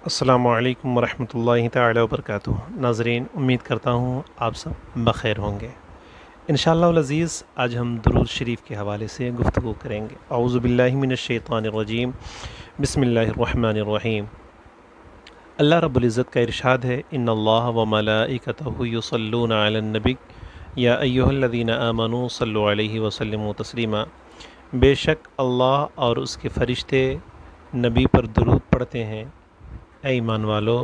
السلام علیکم ورحمۃ اللہ تعالی وبرکاتہ۔ ناظرین، امید کرتا ہوں آپ سب بخیر ہوں گے۔ انشاءاللہ العزیز آج ہم درود شریف کے حوالے سے گفتگو کریں گے۔ اعوذ باللہ من الشیطان الرجیم، بسم اللہ الرحمن الرحیم۔ اللہ رب العزت کا ارشاد ہے، ان اللہ و ملائکتہ یصلون علی النبی یا ایھا الذین آمنوا صلوا علیہ وسلموا تسلیما۔ بے شک اللہ اور اس کے فرشتے نبی پر درود پڑھتے ہیں۔ اے ایمان والو،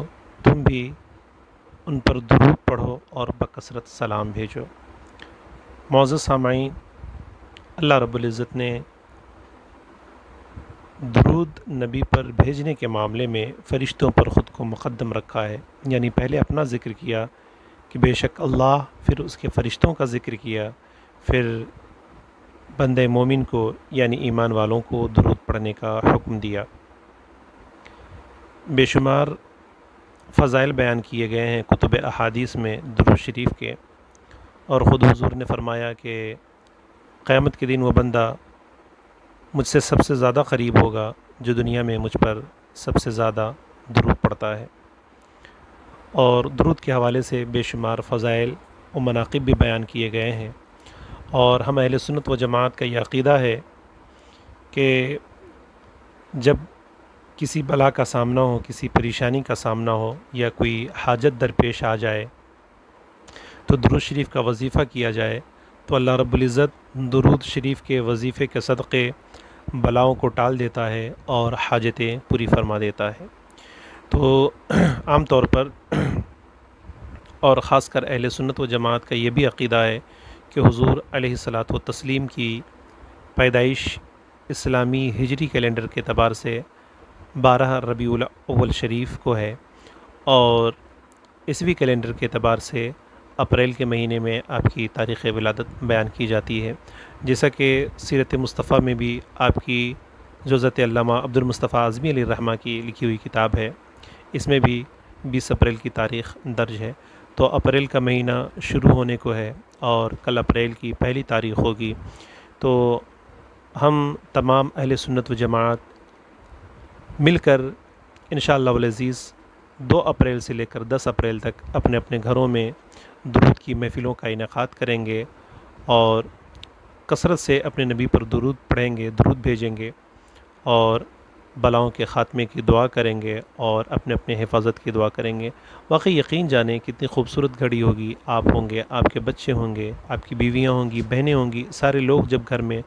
تم بھی ان پر درود پڑھو اور بکثرت سلام بھیجو۔ معزز سامعین، اللہ رب العزت نے درود نبی پر بھیجنے کے معاملے میں فرشتوں پر خود کو مقدم رکھا ہے، یعنی پہلے اپنا ذکر کیا کہ بے شک اللہ، پھر اس کے فرشتوں کا ذکر کیا، پھر بندے مومن کو یعنی ایمان والوں کو درود پڑھنے کا حکم دیا۔ بے شمار فضائل بیان کیے گئے ہیں کتب احادیث میں درود شریف کے، اور خود حضور نے فرمایا کہ قیامت کے دن وہ بندہ مجھ سے سب سے زیادہ قریب ہوگا جو دنیا میں مجھ پر سب سے زیادہ درود پڑھتا ہے۔ اور درود کے حوالے سے بے شمار فضائل و مناقب بھی بیان کیے گئے ہیں، اور ہم اہل سنت و جماعت کا یہ عقیدہ ہے کہ جب کسی بلا کا سامنا ہو، کسی پریشانی کا سامنا ہو، یا کوئی حاجت درپیش آ جائے تو درود شریف کا وظیفہ کیا جائے تو اللہ رب العزت درود شریف کے وظیفے کے صدقے بلاؤں کو ٹال دیتا ہے اور حاجتیں پوری فرما دیتا ہے۔ تو عام طور پر اور خاص کر اہل سنت و جماعت کا یہ بھی عقیدہ ہے کہ حضور علیہ الصلاۃ والتسلیم کی پیدائش اسلامی ہجری کیلنڈر کے اعتبار سے 12 ربیع الاول شریف کو ہے، اور عیسوی کیلنڈر کے اعتبار سے اپریل کے مہینے میں آپ کی تاریخ ولادت بیان کی جاتی ہے، جیسا کہ سیرت مصطفیٰ میں بھی آپ کی جو حضرت علامہ عبد المصطفیٰ اعظمی علیہ الرحمہ کی لکھی ہوئی کتاب ہے، اس میں بھی 20 اپریل کی تاریخ درج ہے۔ تو اپریل کا مہینہ شروع ہونے کو ہے اور کل اپریل کی پہلی تاریخ ہوگی، تو ہم تمام اہل سنت و جماعت مل کر انشاءاللہ العزیز 2 اپریل سے لے کر 10 اپریل تک اپنے اپنے گھروں میں درود کی محفلوں کا انعقاد کریں گے، اور کثرت سے اپنے نبی پر درود پڑھیں گے، درود بھیجیں گے، اور بلاؤں کے خاتمے کی دعا کریں گے اور اپنے اپنے حفاظت کی دعا کریں گے۔ واقعی یقین جانیں کتنی خوبصورت گھڑی ہوگی، آپ ہوں گے، آپ کے بچے ہوں گے، آپ کی بیویاں ہوں گی، بہنیں ہوں گی، سارے لوگ جب گھر میں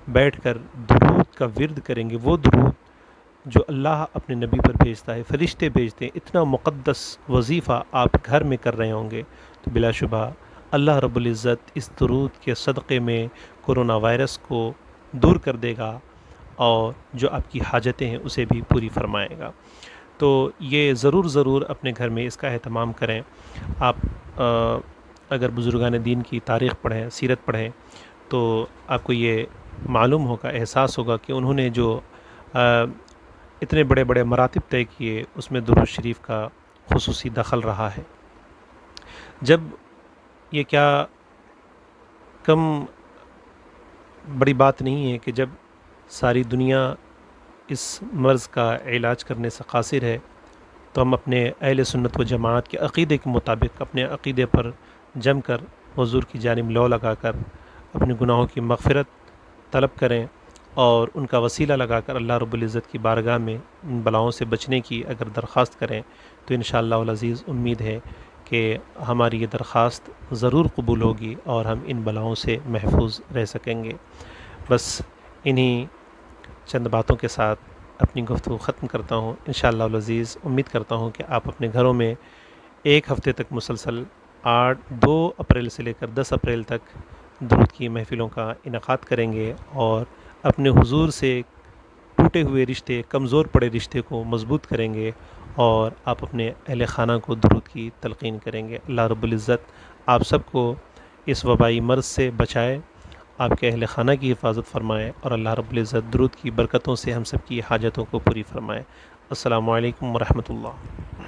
بیٹھ کر درود کا ورد کریں گے، وہ درود جو اللہ اپنے نبی پر بھیجتا ہے، فرشتے بھیجتے ہیں، اتنا مقدس وظیفہ آپ گھر میں کر رہے ہوں گے، تو بلا شبہ اللہ رب العزت اس درود کے صدقے میں کرونا وائرس کو دور کر دے گا، اور جو آپ کی حاجتیں ہیں اسے بھی پوری فرمائے گا۔ تو یہ ضرور اپنے گھر میں اس کا اہتمام کریں۔ آپ اگر بزرگان دین کی تاریخ پڑھیں، سیرت پڑھیں، تو آپ کو یہ معلوم ہوگا، احساس ہوگا کہ انہوں نے جو اتنے بڑے بڑے مراتب طے کیے، اس میں درود شریف کا خصوصی دخل رہا ہے۔ جب یہ کیا کم بڑی بات نہیں ہے کہ جب ساری دنیا اس مرض کا علاج کرنے سے قاصر ہے، تو ہم اپنے اہل سنت و جماعت کے عقیدے کے مطابق اپنے عقیدے پر جم کر حضور کی جانب لو لگا کر اپنے گناہوں کی مغفرت طلب کریں، اور ان کا وسیلہ لگا کر اللہ رب العزت کی بارگاہ میں ان بلاؤں سے بچنے کی اگر درخواست کریں، تو انشاءاللہ العزیز امید ہے کہ ہماری یہ درخواست ضرور قبول ہوگی اور ہم ان بلاؤں سے محفوظ رہ سکیں گے۔ بس انہی چند باتوں کے ساتھ اپنی گفتگو ختم کرتا ہوں۔ انشاءاللہ العزیز امید کرتا ہوں کہ آپ اپنے گھروں میں ایک ہفتے تک مسلسل 2 اپریل سے لے کر 10 اپریل تک درود کی محفلوں کا انعقاد کریں گے، اور اپنے حضور سے ٹوٹے ہوئے رشتے، کمزور پڑے رشتے کو مضبوط کریں گے، اور آپ اپنے اہل خانہ کو درود کی تلقین کریں گے۔ اللہ رب العزت آپ سب کو اس وبائی مرض سے بچائے، آپ کے اہل خانہ کی حفاظت فرمائے، اور اللہ رب العزت درود کی برکتوں سے ہم سب کی حاجتوں کو پوری فرمائے۔ السلام علیکم ورحمۃ اللہ۔